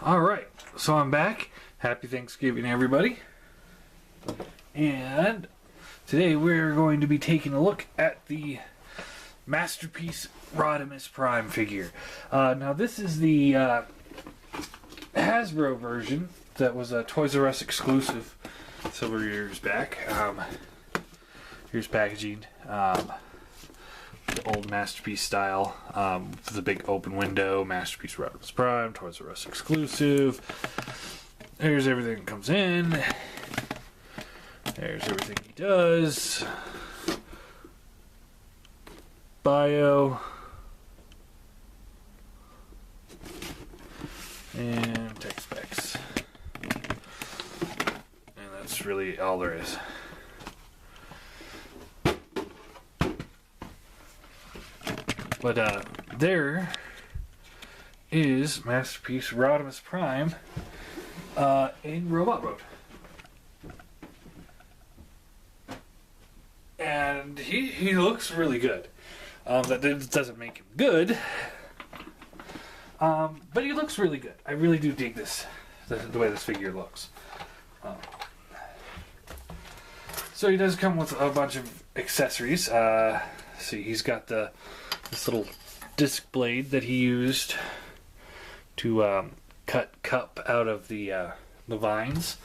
Alright, so I'm back. Happy Thanksgiving, everybody. And today we're going to be taking a look at the Masterpiece Rodimus Prime figure. Now this is the Hasbro version that was a Toys R Us exclusive several years back. Here's packaging. The old Masterpiece style, with the big open window, Masterpiece Rodimus Prime, Toys R Us exclusive. There's everything that comes in. There's everything he does. Bio. And tech specs. And that's really all there is. But there is Masterpiece Rodimus Prime in robot mode. And he looks really good. That doesn't make him good. But he looks really good. I really do dig this, the way this figure looks. So he does come with a bunch of accessories. See, he's got this little disc blade that he used to cut cup out of the vines.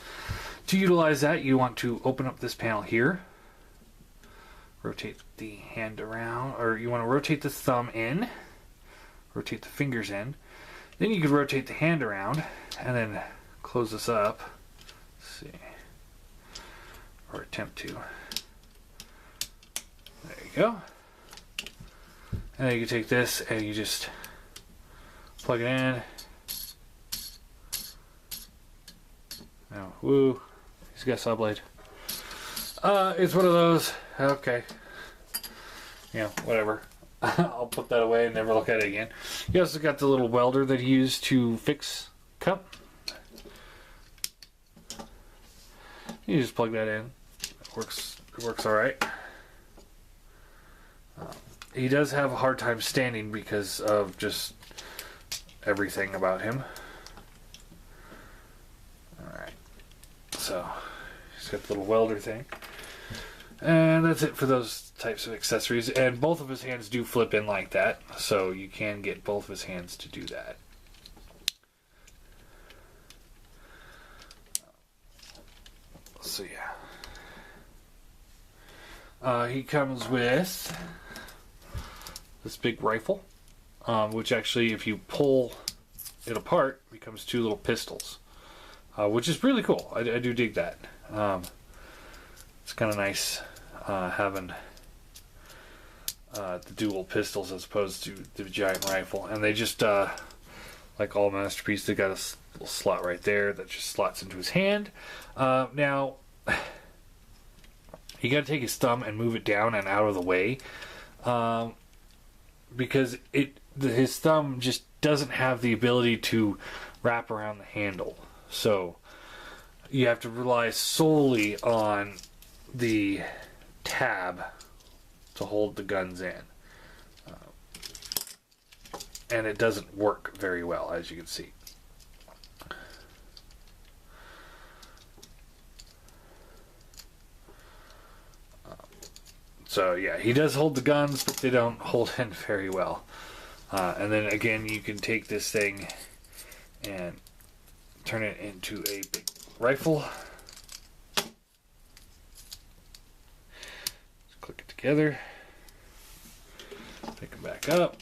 To utilize that, you want to open up this panel here, rotate the hand around, or you want to rotate the thumb in, rotate the fingers in. Then you can rotate the hand around and then close this up. Let's see, or attempt to. There you go. And then you can take this and you just plug it in. Now, woo, he's got a saw blade. It's one of those, okay. Whatever. I'll put that away and never look at it again. He also got the little welder that he used to fix cup. You just plug that in. It works alright. He does have a hard time standing because of just everything about him. Alright. So, he's got the little welder thing. And that's it for those types of accessories. And both of his hands do flip in like that. So you can get both of his hands to do that. So yeah. He comes with this big rifle, which actually, if you pull it apart, becomes two little pistols, which is really cool. I do dig that. It's kind of nice having the dual pistols as opposed to the giant rifle. And they just, like all Masterpiece, they got a little slot right there that just slots into his hand. Now, you got to take his thumb and move it down and out of the way. Because his thumb just doesn't have the ability to wrap around the handle. So you have to rely solely on the tab to hold the guns in. And it doesn't work very well, as you can see. So yeah, he does hold the guns, but they don't hold in very well. And then again, you can take this thing and turn it into a big rifle. Just click it together. Pick them back up.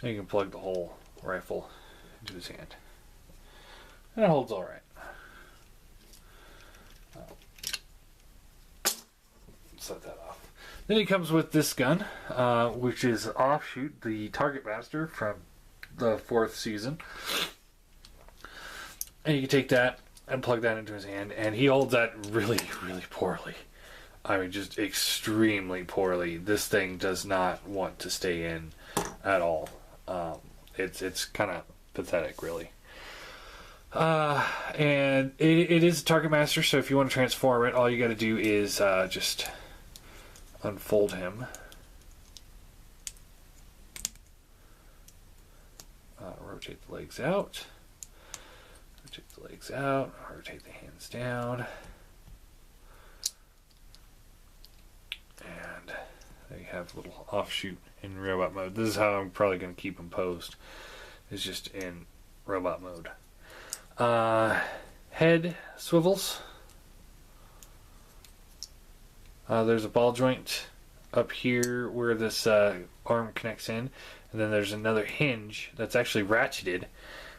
And you can plug the whole rifle into his hand. And it holds alright. Set that off. Then he comes with this gun, which is Offshoot, the Target Master from the 4th season. And you can take that and plug that into his hand, and he holds that really, really poorly. I mean, just extremely poorly. This thing does not want to stay in at all. It's kind of pathetic, really. And it is a target master, so if you want to transform it, all you got to do is just unfold him. Rotate the legs out. Rotate the legs out. Rotate the hands down. And there you have a little offshoot in robot mode. This is how I'm probably going to keep him posed. It's just in robot mode. Head swivels. There's a ball joint up here where this arm connects in, and then there's another hinge that's actually ratcheted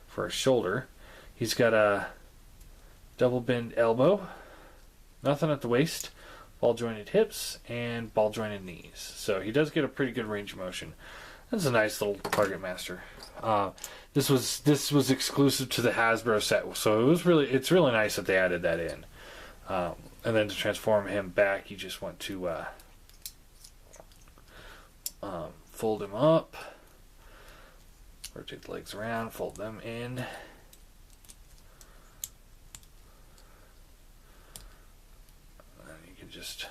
for a shoulder. He's got a double bend elbow, nothing at the waist, ball jointed hips, and ball jointed knees. So he does get a pretty good range of motion. That's a nice little target master. This was exclusive to the Hasbro set, so it's really nice that they added that in. And then to transform him back, you just want to fold him up, rotate the legs around, fold them in. And you can just,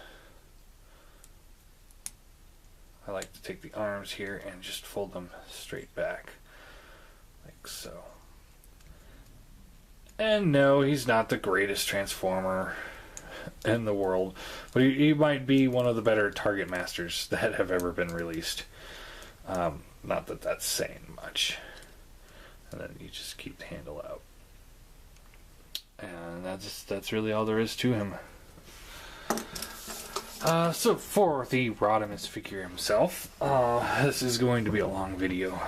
I like to take the arms here and just fold them straight back, like so. And no, he's not the greatest transformer in the world, but he might be one of the better target masters that have ever been released. Not that that's saying much. And then you just keep the handle out, and that's really all there is to him. So for the Rodimus figure himself, this is going to be a long video.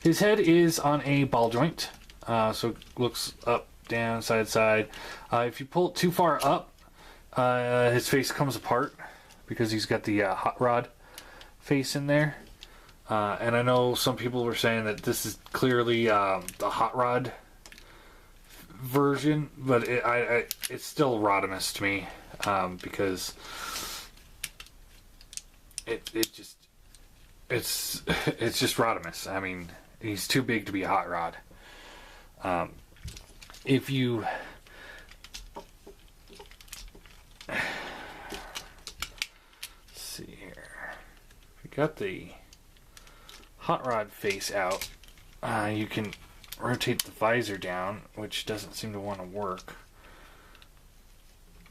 His head is on a ball joint, so it looks up, down, side to side. If you pull it too far up, his face comes apart because he's got the hot rod face in there. And I know some people were saying that this is clearly the hot rod version, but it's still Rodimus to me, because it's just Rodimus. I mean, he's too big to be a hot rod. If you see here, if you got the hot rod face out, you can rotate the visor down, which doesn't seem to want to work.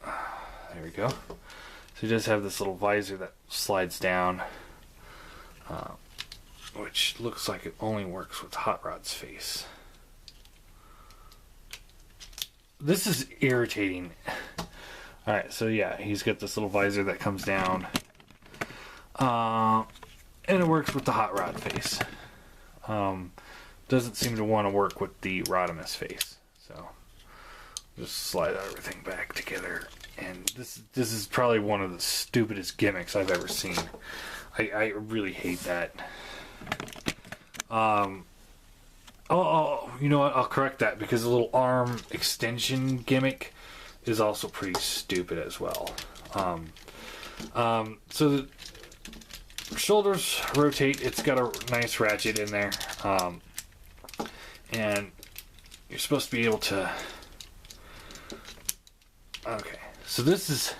There we go. So he does have this little visor that slides down, which looks like it only works with hot rod's face. This is irritating. Alright, so yeah, he's got this little visor that comes down. And it works with the hot rod face. Doesn't seem to want to work with the Rodimus face. So just slide everything back together. And this is probably one of the stupidest gimmicks I've ever seen. I really hate that. Oh, you know what? I'll correct that, because the little arm extension gimmick is also pretty stupid as well. So the shoulders rotate. It's got a nice ratchet in there. And you're supposed to be able to... Okay, so this is...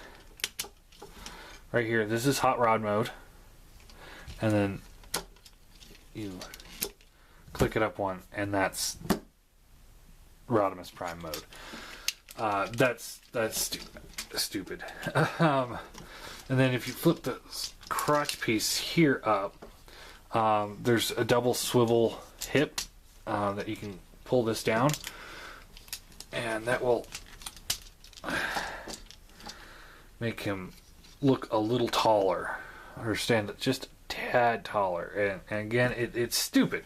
Right here, this is hot rod mode. And then you click it up one, and that's Rodimus Prime mode. That's stupid. And then if you flip the crotch piece here up, there's a double swivel hip that you can pull this down, and that will make him look a little taller, or stand just a tad taller. And again, it's stupid.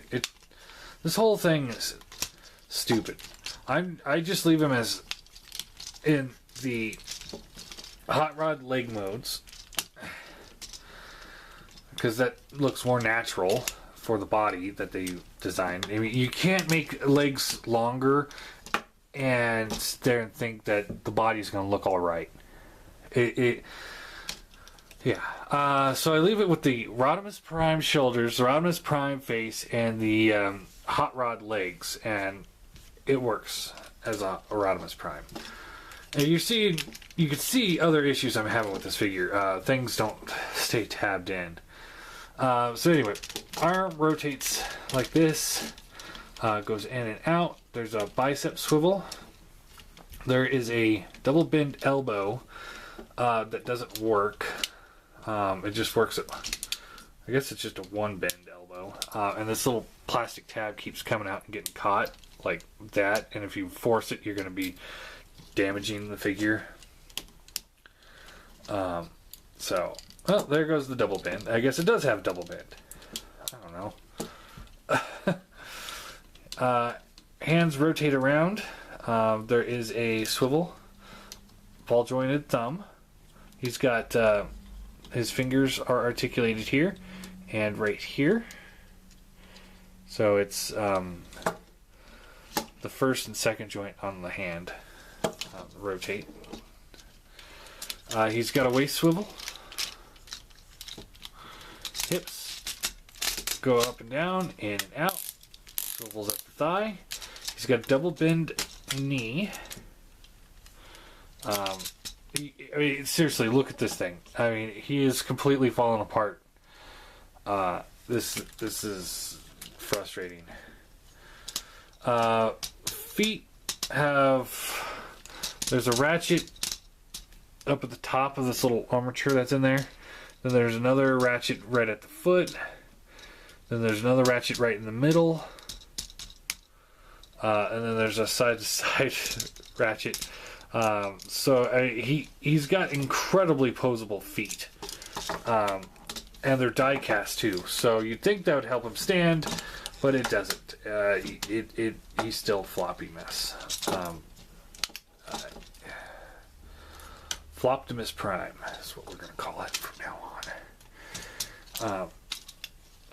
This whole thing is stupid. I just leave him as in the hot rod leg modes, because that looks more natural for the body that they designed. I mean, you can't make legs longer and sit there and think that the body's going to look all right. Yeah. So I leave it with the Rodimus Prime shoulders, the Rodimus Prime face, and the hot rod legs, and it works as a Rodimus Prime. And you can see other issues I'm having with this figure. Things don't stay tabbed in. So anyway, arm rotates like this, goes in and out. There's a bicep swivel. There is a double bend elbow that doesn't work. It just works at, I guess it's just a one bend elbow. And this little plastic tab keeps coming out and getting caught like that. And if you force it, you're going to be damaging the figure. So, well, there goes the double bend. I guess it does have double bend. I don't know. Hands rotate around. There is a swivel, ball jointed thumb. He's got his fingers are articulated here and right here. So it's the first and second joint on the hand rotate. He's got a waist swivel. Hips go up and down, in and out. Swivels up the thigh. He's got double bend knee. I mean, seriously, look at this thing. I mean, he is completely falling apart. This is frustrating. Feet have... There's a ratchet up at the top of this little armature that's in there. Then there's another ratchet right at the foot. Then there's another ratchet right in the middle. And then there's a side-to-side ratchet. He's got incredibly posable feet. And they're die-cast too. So you'd think that would help him stand, but it doesn't. He's still a floppy mess. Rodimus Prime is what we're going to call it from now on.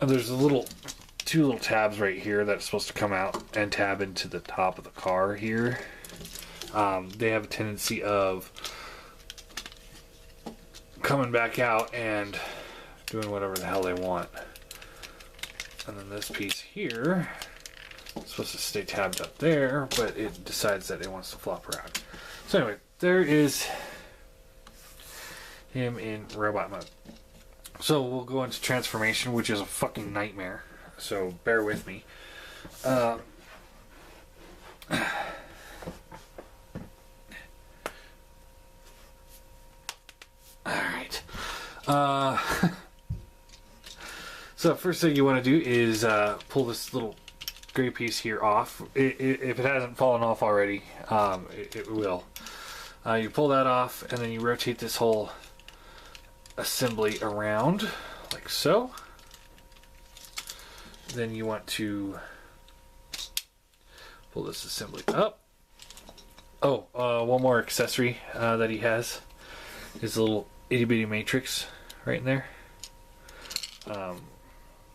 And there's two little tabs right here that's supposed to come out and tab into the top of the car here. They have a tendency of coming back out and doing whatever the hell they want. And then this piece here is supposed to stay tabbed up there, but it decides that it wants to flop around. So anyway, there is him in robot mode. So we'll go into transformation, which is a fucking nightmare. So bear with me. Alright. So first thing you want to do is pull this little gray piece here off. If it hasn't fallen off already, it will. You pull that off, and then you rotate this whole assembly around like so. Then you want to pull this assembly up. Oh, one more accessory that he has is a little itty bitty matrix right in there,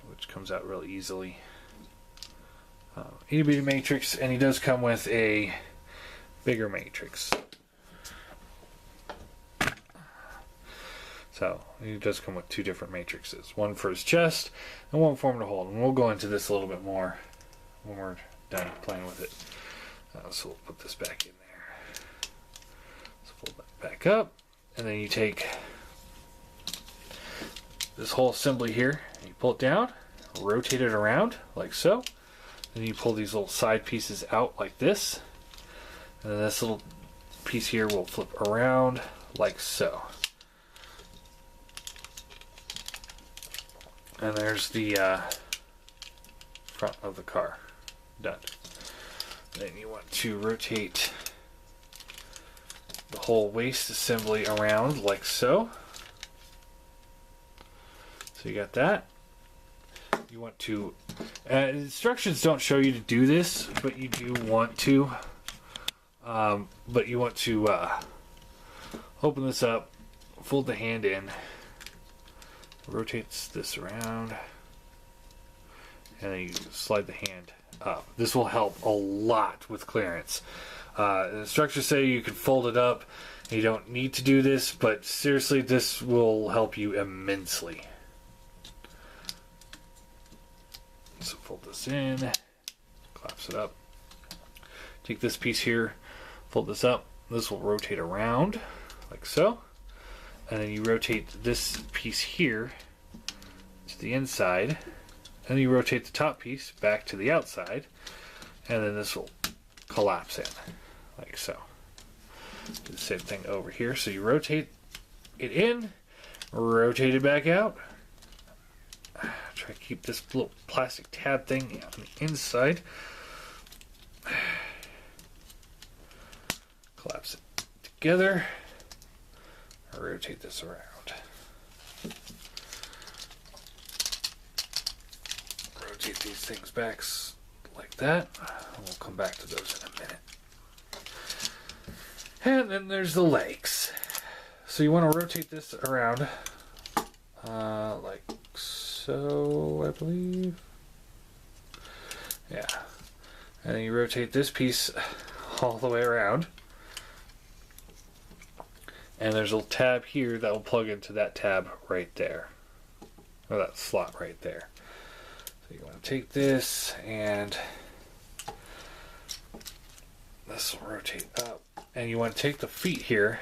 which comes out real easily. Itty bitty matrix, and he does come with a bigger matrix. So, he does come with two different matrices. One for his chest, and one for him to hold. And we'll go into this a little bit more when we're done playing with it. So we'll put this back in there. So pull that back up. And then you take this whole assembly here, and you pull it down, rotate it around, like so. Then you pull these little side pieces out like this. And then this little piece here will flip around, like so. And there's the front of the car. Done. Then you want to rotate the whole waist assembly around like so. So you got that. You want to... instructions don't show you to do this, but you do want to. But you want to open this up, fold the hand in, rotates this around, and then you slide the hand up. This will help a lot with clearance. The instructions say you can fold it up. You don't need to do this, but seriously, this will help you immensely. So fold this in, collapse it up. take this piece here, fold this up. This will rotate around, like so. And then you rotate this piece here to the inside. And you rotate the top piece back to the outside. And then this will collapse in, like so. Do the same thing over here. So you rotate it in, rotate it back out. Try to keep this little plastic tab thing on the inside. Collapse it together. Rotate this around. Rotate these things back like that. We'll come back to those in a minute. And then there's the legs. So you want to rotate this around like so, I believe. Yeah. And then you rotate this piece all the way around. And there's a little tab here that will plug into that tab right there. Or that slot right there. So you want to take this and this will rotate up. And you want to take the feet here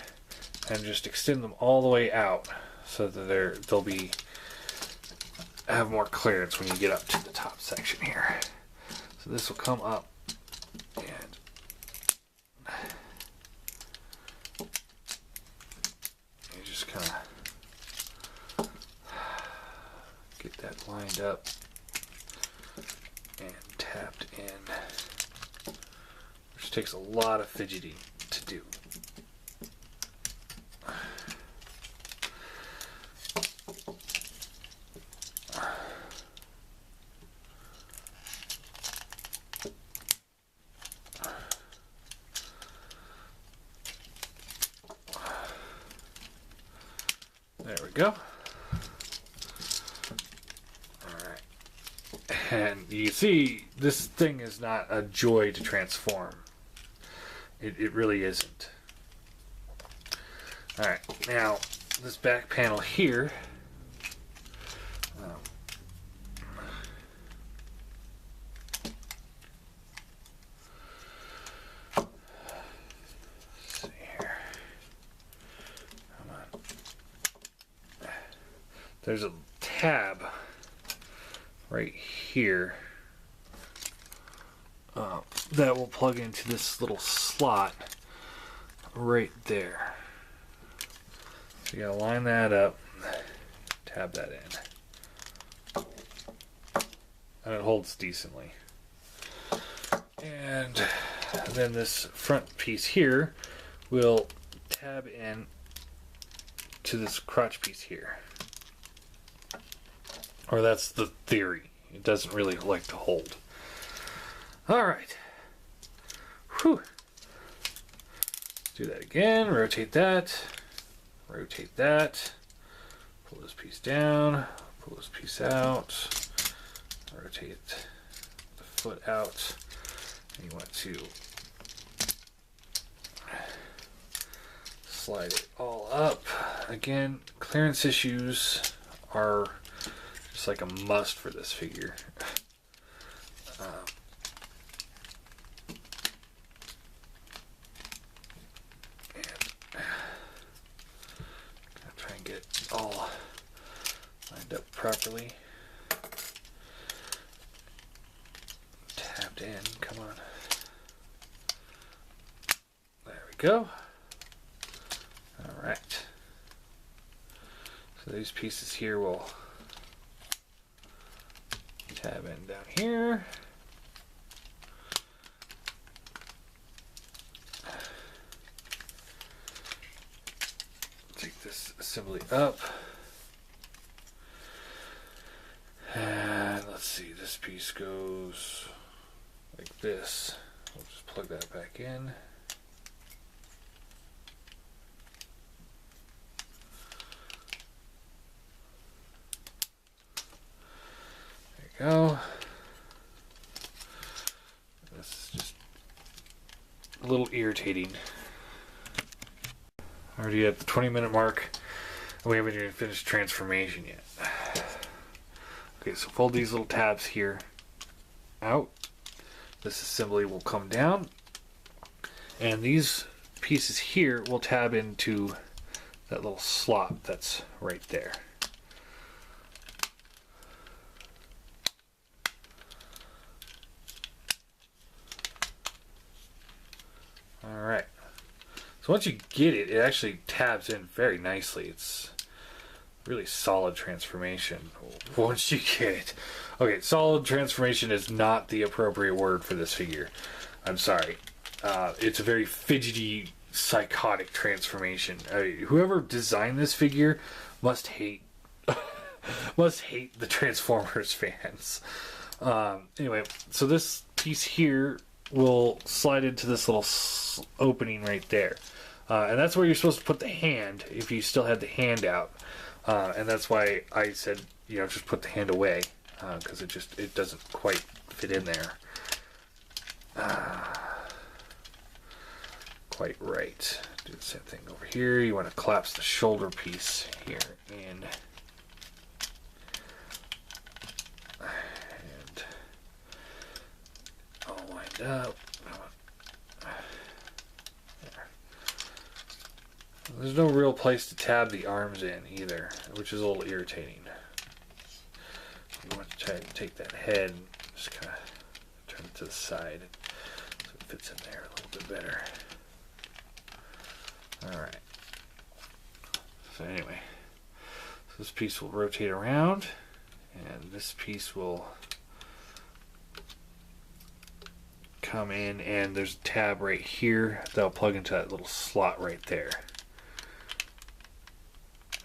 and just extend them all the way out so that they'll be have more clearance when you get up to the top section here. So this will come up and you just kind of get that lined up and tapped in, which takes a lot of fidgeting to do. There we go. Alright. And you see, this thing is not a joy to transform. It really isn't. Alright, now this back panel here. Let's see here. Come on. There's a tab right here that will plug into this little slot right there. So you gotta line that up, tab that in, and it holds decently. And then this front piece here will tab in to this crotch piece here. Or that's the theory. It doesn't really like to hold. Alright. Whew. Do that again. Rotate that. Rotate that. Pull this piece down. Pull this piece out. Rotate the foot out. And you want to slide it all up. Again, clearance issues are just like a must for this figure. Try and get it all lined up properly. Tabbed in, come on. There we go. Alright. So these pieces here will tab in down here. Take this assembly up. And let's see, this piece goes like this. We'll just plug that back in. Go. This is just a little irritating. Already at the 20-minute mark, and we haven't even finished transformation yet. Okay, so fold these little tabs here out. This assembly will come down And these pieces here will tab into that little slot that's right there. Alright. So once you get it, it actually tabs in very nicely. It's really solid transformation once you get it. Okay, solid transformation is not the appropriate word for this figure. I'm sorry. It's a very fidgety, psychotic transformation. Whoever designed this figure must hate the Transformers fans. Anyway, so this piece here will slide into this little opening right there. And that's where you're supposed to put the hand if you still had the hand out. And that's why I said, just put the hand away, because it doesn't quite fit in there. Quite right. Do the same thing over here. You want to collapse the shoulder piece here in. And I'll wind up. There's no real place to tab the arms in either, which is a little irritating. You want to try to take that head and just kind of turn it to the side so it fits in there a little bit better. Alright. So anyway, so this piece will rotate around, and this piece will come in, and there's a tab right here that'll plug into that little slot right there.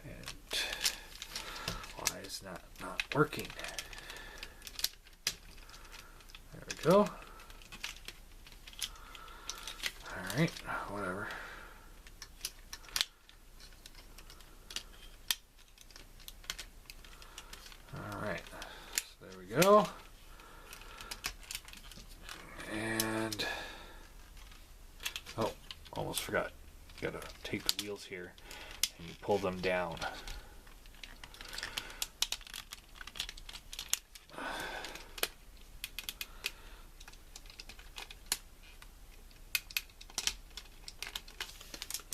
And why is not working? There we go. Alright, whatever. Alright, so there we go. And, oh, almost forgot. You gotta take the wheels here and you pull them down.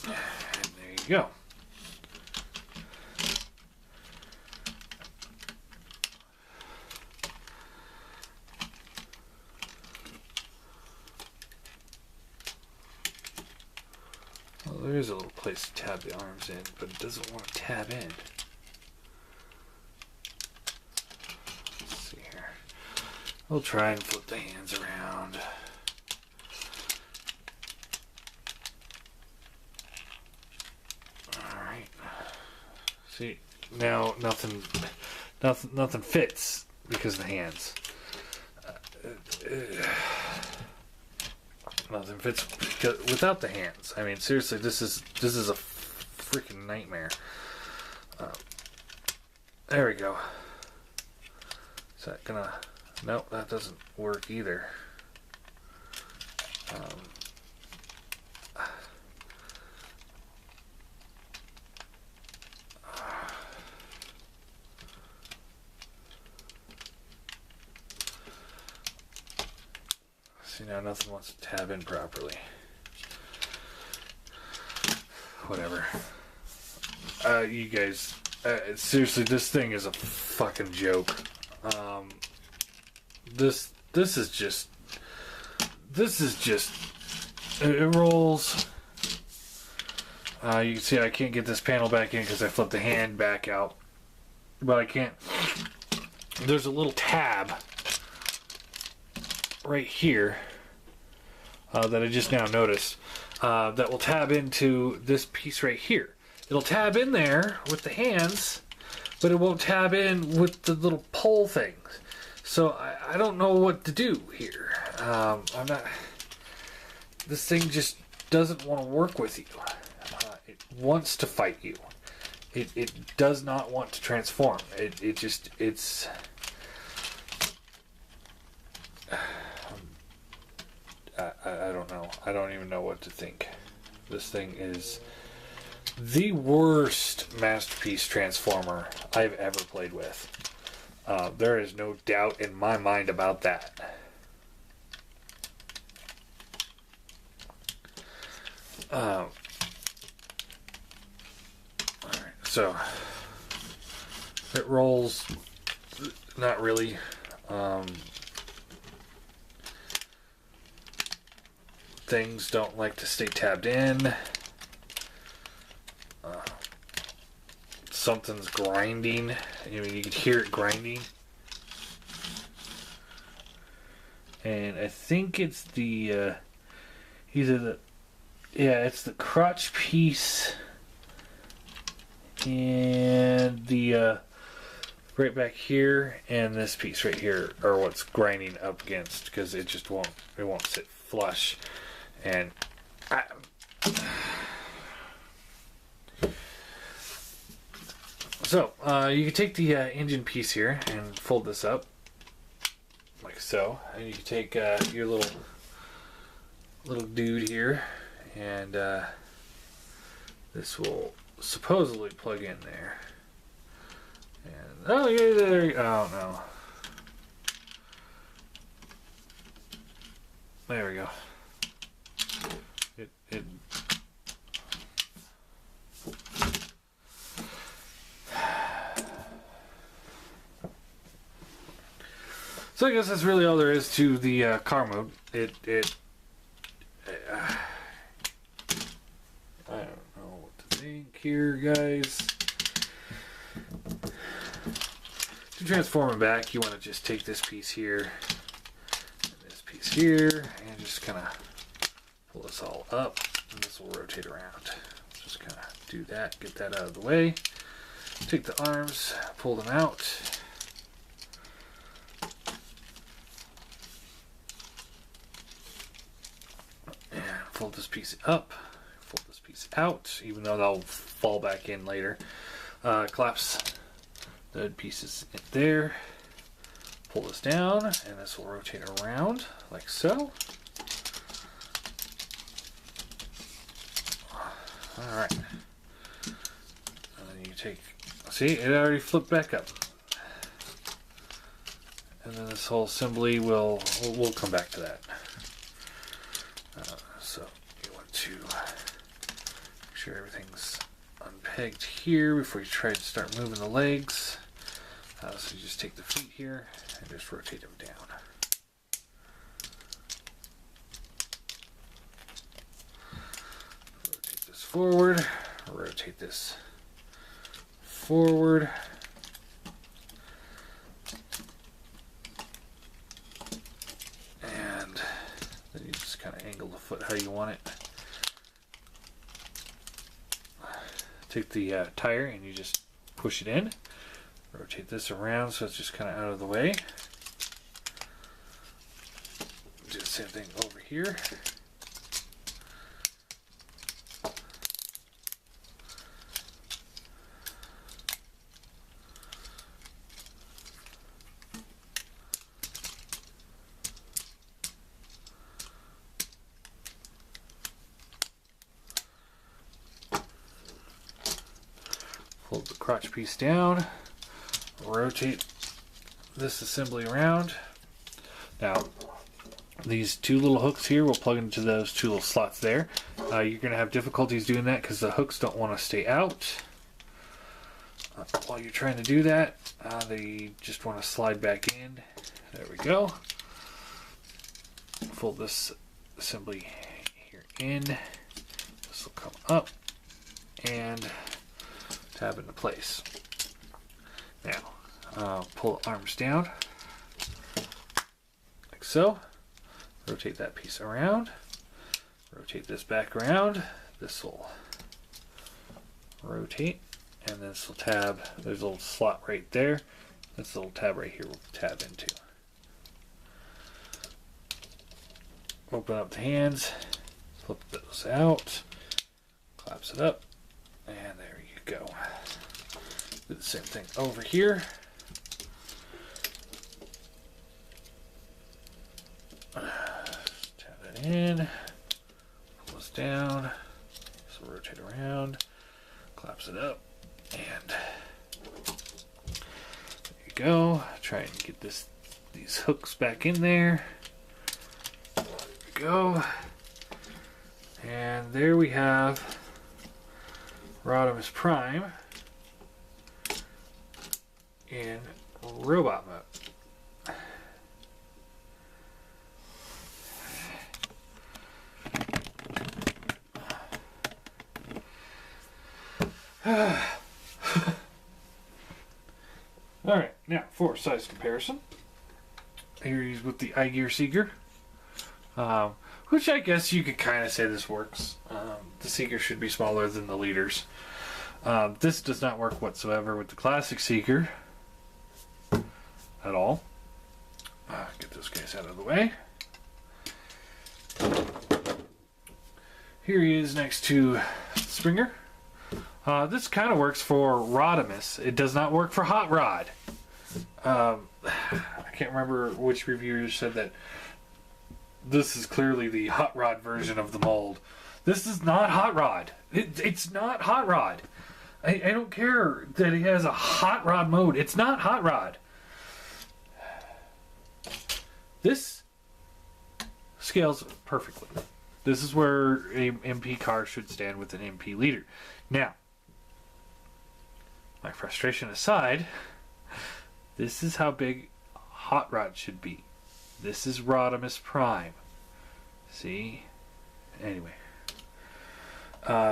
And there you go. Well, there is a little place to tab the arms in, but it doesn't want to tab in. Let's see here. We'll try and flip the hands around. Alright. See, now nothing fits because of the hands. Nothing fits without the hands. I mean, seriously, this is a freaking nightmare. There we go. Is that gonna? Nope, that doesn't work either. See, now nothing wants to tab in properly. Whatever. You guys, seriously, this thing is a fucking joke. This is just, it rolls. You can see I can't get this panel back in because I flipped the hand back out. But I can't, there's a little tab right here that I just now noticed that will tab into this piece right here. It'll tab in there with the hands, but it won't tab in with the little pole things. So I don't know what to do here. This thing just doesn't want to work with you. It wants to fight you. It does not want to transform. It's I don't know. I don't even know what to think. This thing is the worst masterpiece transformer I've ever played with. There is no doubt in my mind about that. Alright, so it rolls, not really. Things don't like to stay tabbed in. Something's grinding. I mean, you can hear it grinding. And I think it's the it's the crotch piece and the right back here and this piece right here are what's grinding up against, because it just won't sit flush. And so you can take the engine piece here and fold this up like so, and you can take your little dude here, and this will supposedly plug in there. And oh yeah, there. Oh no, there we go. It So I guess that's really all there is to the car mode. I don't know what to think here, guys. To transform it back, you want to just take this piece here and this piece here and just kind of pull this all up, and this will rotate around. Just kind of do that, get that out of the way. Take the arms, pull them out. Fold this piece up, fold this piece out, even though they'll fall back in later. Collapse the pieces in there, pull this down, and this will rotate around like so. Alright. And then you take, see, it already flipped back up. And then this whole assembly we'll come back to that. So you want to make sure everything's unpegged here before you try to start moving the legs. So you just take the feet here and just rotate them down. Rotate this forward, rotate this forward. And then you just kind of angle the foot how you want it. Take the tire and you just push it in. Rotate this around so it's just kind of out of the way. Do the same thing over here. Fold the crotch piece down. Rotate this assembly around. Now, these two little hooks here will plug into those two little slots there. You're going to have difficulties doing that because the hooks don't want to stay out. While you're trying to do that, they just want to slide back in. There we go. Fold this assembly here in. This will come up and tab into place. Now, pull the arms down like so. Rotate that piece around. Rotate this back around. This will rotate, and this will tab. There's a little slot right there. This little tab right here will tab into. Open up the hands. Flip those out. Collapse it up, and there you go. Do the same thing over here. Tap that in. Pull this down. This will rotate around. Collapse it up. And there you go. Try and get these hooks back in there. There we go. And there we have Rodimus Prime in robot mode. Alright, now for size comparison. Here he's with the iGear Seeker. Which I guess you could kind of say this works. The Seeker should be smaller than the leaders. This does not work whatsoever with the classic Seeker at all. Get those guys out of the way. Here he is next to Springer. This kind of works for Rodimus. It does not work for Hot Rod. I can't remember which reviewer said that this is clearly the Hot Rod version of the mold. This is not Hot Rod. It's not Hot Rod. I don't care that it has a Hot Rod mode. It's not Hot Rod. This scales perfectly. This is where a MP car should stand with an MP leader. Now, my frustration aside, this is how big Hot Rod should be. This is Rodimus Prime. See? Anyway.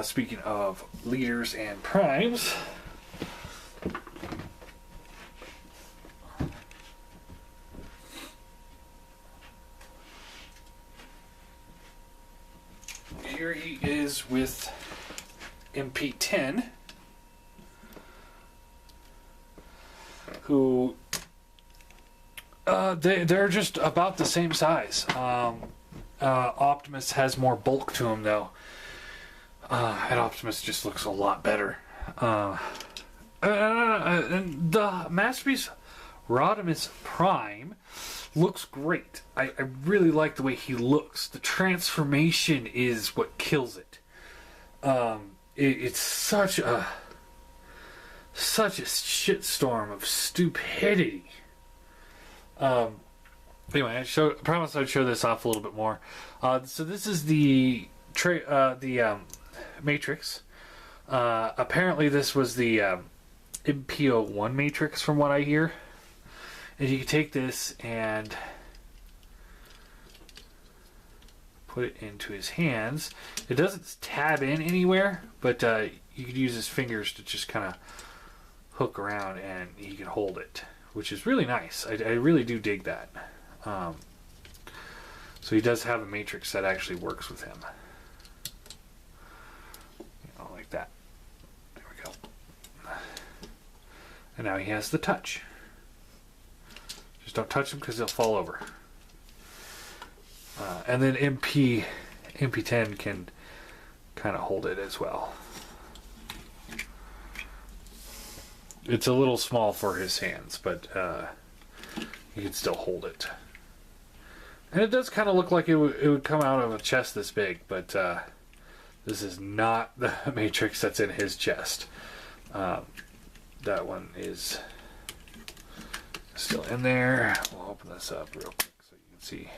Speaking of leaders and primes, here he is with MP10, who they're just about the same size. Optimus has more bulk to him though, and Optimus just looks a lot better. And the masterpiece Rodimus Prime looks great. I really like the way he looks. The transformation is what kills it. It's such a shitstorm of stupidity. Anyway, I promised I'd show this off a little bit more. So this is the Matrix. Apparently this was the MPO1 Matrix from what I hear. And you can take this and put it into his hands. It doesn't tab in anywhere, but you could use his fingers to just kind of hook around and he can hold it, which is really nice. I really do dig that. So he does have a matrix that actually works with him. Like that. There we go. And now he has the touch. Just don't touch him because he'll fall over. And then MP10 can kind of hold it as well. It's a little small for his hands, but he can still hold it. And it does kind of look like it would come out of a chest this big, but this is not the matrix that's in his chest. That one is still in there. We'll open this up real quick so you can see.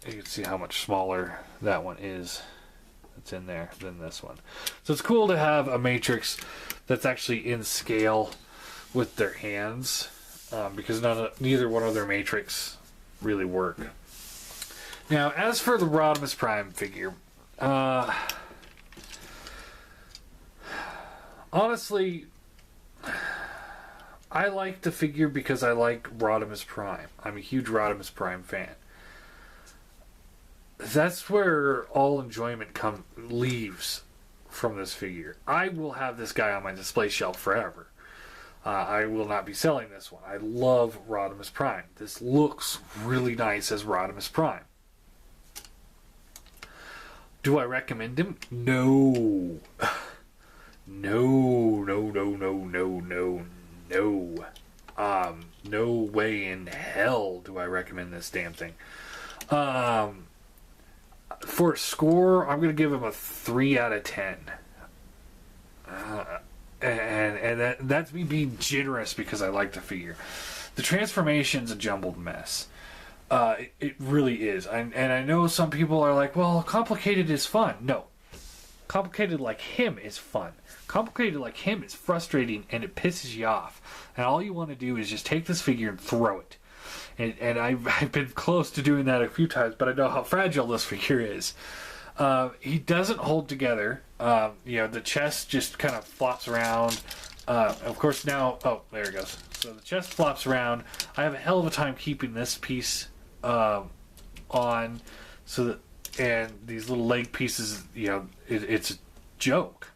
You can see how much smaller that one is that's in there than this one. So it's cool to have a matrix that's actually in scale with their hands, because neither one of their matrix really work. Now, as for the Rodimus Prime figure, honestly, I like the figure because I like Rodimus Prime. I'm a huge Rodimus Prime fan. That's where all enjoyment leaves from this figure. I will have this guy on my display shelf forever. I will not be selling this one. I love Rodimus Prime. This looks really nice as Rodimus Prime. Do I recommend him? No. No. No way in hell do I recommend this damn thing. For a score, I'm going to give him a 3 out of 10. And that's me being generous because I like the figure. The transformation's a jumbled mess. It really is. And I know some people are like, well, complicated is fun. No. Complicated like him is fun. Complicated like him is frustrating and it pisses you off. And all you want to do is just take this figure and throw it. And I've been close to doing that a few times, but I know how fragile this figure is. He doesn't hold together. The chest just kind of flops around. Of course now, oh, there it goes. So the chest flops around. I have a hell of a time keeping this piece on, so that, and these little leg pieces, it's a joke.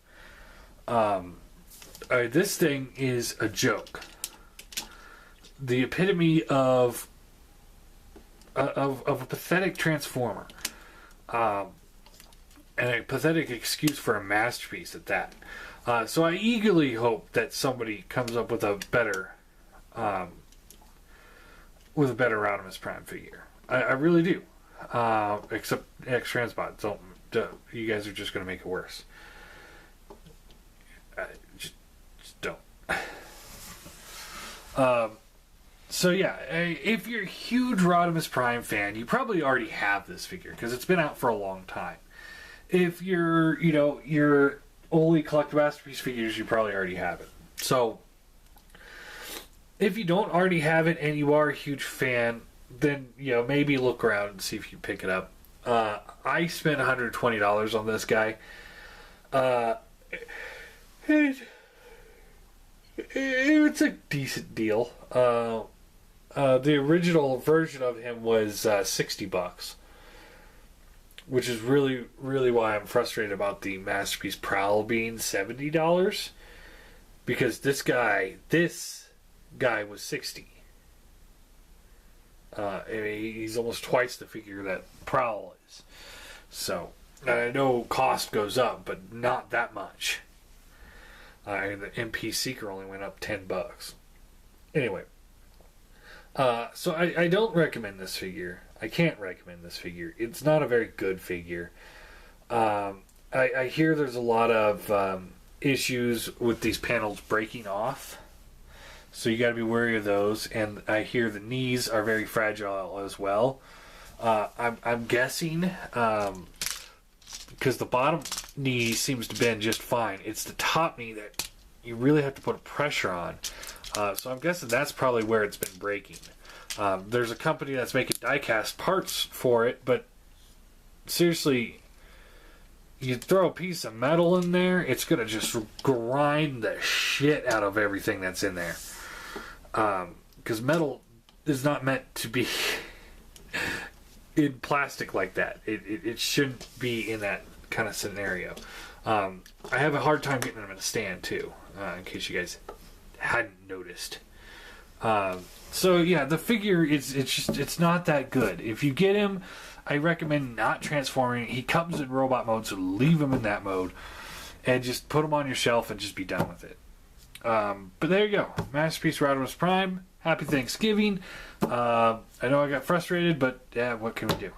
This thing is a joke. The epitome of a pathetic transformer, and a pathetic excuse for a masterpiece at that. So I eagerly hope that somebody comes up with a better Rodimus Prime figure. I really do. Except X-Transbot. Don't. You guys are just going to make it worse. Just don't. So yeah, if you're a huge Rodimus Prime fan, you probably already have this figure because it's been out for a long time. If you're only collect masterpiece figures, you probably already have it. So if you don't already have it and you are a huge fan, then maybe look around and see if you pick it up. I spent $120 on this guy. It's a decent deal. The original version of him was $60, which is really, really why I'm frustrated about the Masterpiece Prowl being $70, because this guy was $60. He's almost twice the figure that Prowl is. So I know cost goes up, but not that much. The MP Seeker only went up $10. Anyway, so I don't recommend this figure. I can't recommend this figure. It's not a very good figure. I hear there's a lot of issues with these panels breaking off, so you got to be wary of those. And I hear the knees are very fragile as well. I'm guessing because the bottom knee seems to bend just fine. It's the top knee that you really have to put pressure on. So I'm guessing that's probably where it's been breaking. There's a company that's making die-cast parts for it, but seriously, you throw a piece of metal in there, it's going to just grind the shit out of everything that's in there. Because metal is not meant to be in plastic like that. It shouldn't be in that kind of scenario. I have a hard time getting them in a stand too, in case you guys hadn't noticed. So yeah, the figure it's not that good. If you get him, I recommend not transforming. He comes in robot mode, so leave him in that mode and just put him on your shelf and just be done with it. But there you go, Masterpiece Rodimus Prime. Happy Thanksgiving. I know I got frustrated, but yeah, what can we do?